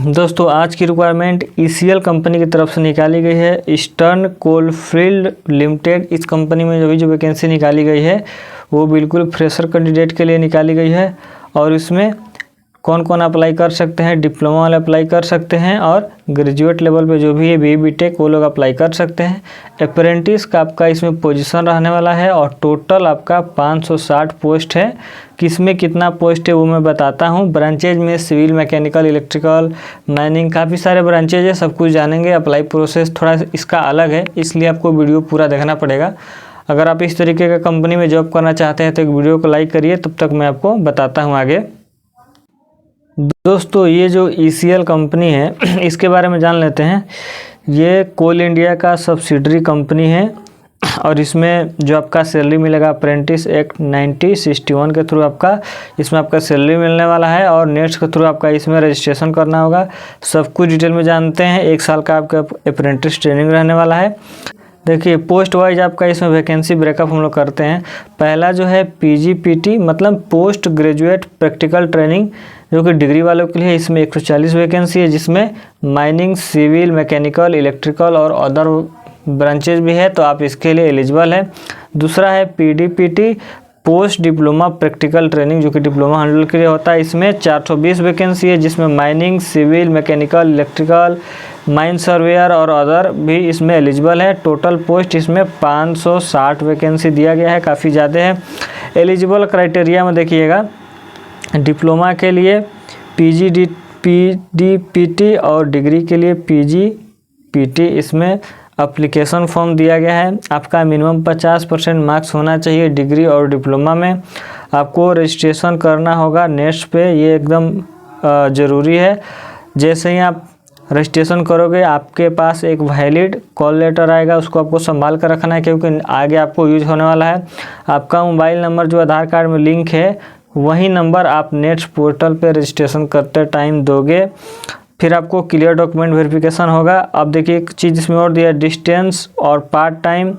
दोस्तों आज की रिक्वायरमेंट ईसीएल कंपनी की तरफ से निकाली गई है। ईस्टर्न कोलफील्ड लिमिटेड, इस कंपनी में जो वैकेंसी निकाली गई है वो बिल्कुल फ्रेशर कैंडिडेट के लिए निकाली गई है। और इसमें कौन कौन अप्लाई कर सकते हैं, डिप्लोमा वाले अप्लाई कर सकते हैं और ग्रेजुएट लेवल पे जो भी है BE BTech वो लोग अप्लाई कर सकते हैं। अप्रेंटिस का आपका इसमें पोजीशन रहने वाला है और टोटल आपका 560 पोस्ट है। किसमें कितना पोस्ट है वो मैं बताता हूँ। ब्रांचेज में सिविल, मैकेनिकल, इलेक्ट्रिकल, माइनिंग, काफ़ी सारे ब्रांचेज है, सब कुछ जानेंगे। अप्लाई प्रोसेस थोड़ा इसका अलग है, इसलिए आपको वीडियो पूरा देखना पड़ेगा। अगर आप इस तरीके का कंपनी में जॉब करना चाहते हैं तो एक वीडियो को लाइक करिए, तब तक मैं आपको बताता हूँ आगे। दोस्तों ये जो ईसीएल कंपनी है इसके बारे में जान लेते हैं। ये कोल इंडिया का सब्सिडरी कंपनी है और इसमें जो आपका सैलरी मिलेगा अप्रेंटिस एक्ट 1961 के थ्रू आपका इसमें आपका सैलरी मिलने वाला है और नेट्स के थ्रू आपका इसमें रजिस्ट्रेशन करना होगा। सब कुछ डिटेल में जानते हैं। 1 साल का आपका अप्रेंटिस ट्रेनिंग रहने वाला है। देखिए पोस्ट वाइज आपका इसमें वैकेंसी ब्रेकअप हम लोग करते हैं। पहला जो है PGPT मतलब पोस्ट ग्रेजुएट प्रैक्टिकल ट्रेनिंग, जो कि डिग्री वालों के लिए इसमें 140 वैकेंसी है, जिसमें माइनिंग, सिविल, मैकेनिकल, इलेक्ट्रिकल और अदर ब्रांचेज भी है, तो आप इसके लिए एलिजिबल है। दूसरा है PDPT post diploma practical training, जो कि डिप्लोमा होल्डर के लिए होता है। इसमें 420 वैकेंसी है, जिसमें mining, civil, mechanical, electrical, mine surveyor और अदर भी इसमें एलिजिबल है। टोटल पोस्ट इसमें 560 वैकेंसी दिया गया है, काफ़ी ज़्यादा है। एलिजिबल क्राइटेरिया में देखिएगा, डिप्लोमा के लिए PDPT और डिग्री के लिए PGPT इसमें एप्लीकेशन फॉर्म दिया गया है। आपका मिनिमम 50% मार्क्स होना चाहिए डिग्री और डिप्लोमा में। आपको रजिस्ट्रेशन करना होगा नेट्स पे, ये एकदम ज़रूरी है। जैसे ही आप रजिस्ट्रेशन करोगे आपके पास एक वैलिड कॉल लेटर आएगा, उसको आपको संभाल कर रखना है क्योंकि आगे आपको यूज होने वाला है। आपका मोबाइल नंबर जो आधार कार्ड में लिंक है वही नंबर आप नेट्स पोर्टल पे रजिस्ट्रेशन करते टाइम दोगे। फिर आपको क्लियर डॉक्यूमेंट वेरिफिकेशन होगा। अब देखिए एक चीज़ इसमें और दिया, डिस्टेंस और पार्ट टाइम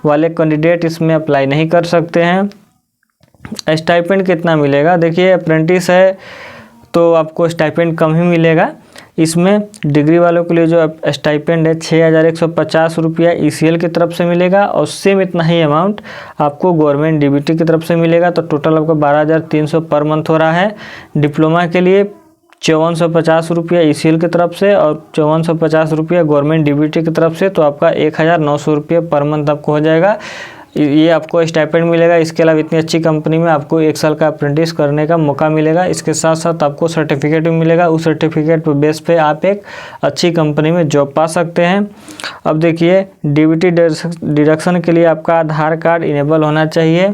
वाले कैंडिडेट इसमें अप्लाई नहीं कर सकते हैं। स्टाइपेंड कितना मिलेगा, देखिए अप्रेंटिस है तो आपको स्टाइपेंड कम ही मिलेगा। इसमें डिग्री वालों के लिए जो स्टाइपेंड है 6150 रुपया ईसीएल की तरफ से मिलेगा और सेम इतना ही अमाउंट आपको गवर्नमेंट DBT की तरफ से मिलेगा। तो टोटल आपको 12300 पर मंथ हो रहा है। डिप्लोमा के लिए 5450 रुपया ईसीएल की तरफ से और 5450 रुपया गवर्नमेंट DBT की तरफ से, तो आपका 1900 रुपया पर मंथ आपको हो जाएगा। ये आपको स्टाइपेंड मिलेगा। इसके अलावा इतनी अच्छी कंपनी में आपको 1 साल का अप्रेंटिस करने का मौका मिलेगा। इसके साथ साथ आपको सर्टिफिकेट भी मिलेगा। उस सर्टिफिकेट पर बेस पे आप एक अच्छी कंपनी में जॉब पा सकते हैं। अब देखिए DBT डिडक्शन के लिए आपका आधार कार्ड इनेबल होना चाहिए,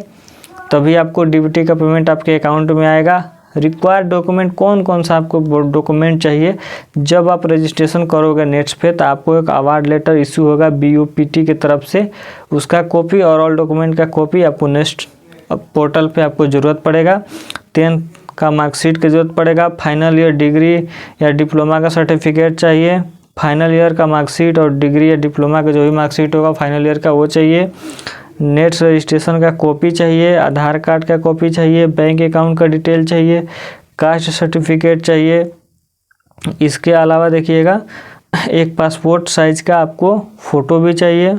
तभी आपको DBT का पेमेंट आपके अकाउंट में आएगा। रिक्वायर्ड डॉक्यूमेंट कौन कौन सा आपको डॉक्यूमेंट चाहिए, जब आप रजिस्ट्रेशन करोगे नेट्स पे तो आपको एक अवार्ड लेटर इशू होगा BOPT की तरफ से, उसका कॉपी और ऑल डॉक्यूमेंट का कॉपी आपको नेक्स्ट पोर्टल पे आपको ज़रूरत पड़ेगा। 10th का मार्कशीट की ज़रूरत पड़ेगा। फाइनल ईयर डिग्री या डिप्लोमा का सर्टिफिकेट चाहिए। फाइनल ईयर का मार्कशीट और डिग्री या डिप्लोमा का जो भी मार्कशीट होगा फाइनल ईयर का वो चाहिए। नेट्स रजिस्ट्रेशन का कॉपी चाहिए, आधार कार्ड का कॉपी चाहिए, बैंक अकाउंट का डिटेल चाहिए, कास्ट सर्टिफिकेट चाहिए। इसके अलावा देखिएगा एक पासपोर्ट साइज का आपको फ़ोटो भी चाहिए।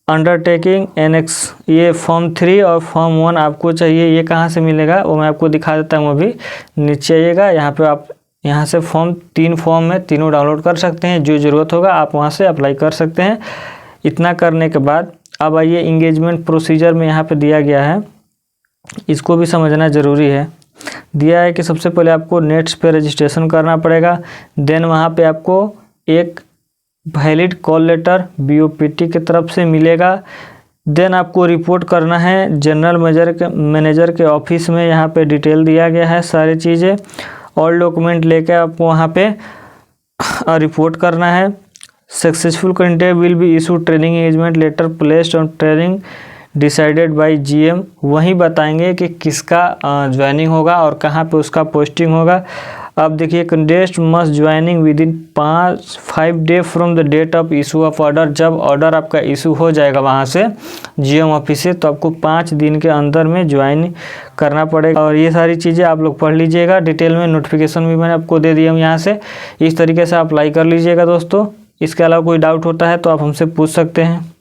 अंडरटेकिंग एनेक्स ये फॉर्म 3 और फॉर्म 1 आपको चाहिए। ये कहाँ से मिलेगा वो मैं आपको दिखा देता हूँ। अभी नीचे आइएगा, यहाँ पे आप यहाँ से 3 फॉर्म है, तीनों डाउनलोड कर सकते हैं। जो ज़रूरत होगा आप वहाँ से अप्लाई कर सकते हैं। इतना करने के बाद अब आइए इंगेजमेंट प्रोसीजर में यहाँ पे दिया गया है, इसको भी समझना ज़रूरी है। दिया है कि सबसे पहले आपको नेट्स पे रजिस्ट्रेशन करना पड़ेगा। देन वहाँ पे आपको एक वैलिड कॉल लेटर BOPT की तरफ से मिलेगा। देन आपको रिपोर्ट करना है जनरल मैनेजर के ऑफिस में। यहाँ पे डिटेल दिया गया है सारी चीज़ें। ऑल डॉक्यूमेंट लेके आपको वहाँ पे रिपोर्ट करना है। Successful candidate will be issue training engagement letter placed on training decided by GM। वहीं बताएंगे कि किसका ज्वाइनिंग होगा और कहाँ पे उसका पोस्टिंग होगा। अब देखिए candidate must joining with in 5 day from the date of issue of order. जब ऑर्डर आपका इशू हो जाएगा वहाँ से जीएम ऑफिस से, तो आपको 5 दिन के अंदर में ज्वाइन करना पड़ेगा। और ये सारी चीज़ें आप लोग पढ़ लीजिएगा डिटेल में, नोटिफिकेशन भी मैंने आपको दे दिया हूँ यहाँ से। इस तरीके से अप्लाई कर लीजिएगा दोस्तों। इसके अलावा कोई डाउट होता है तो आप हमसे पूछ सकते हैं।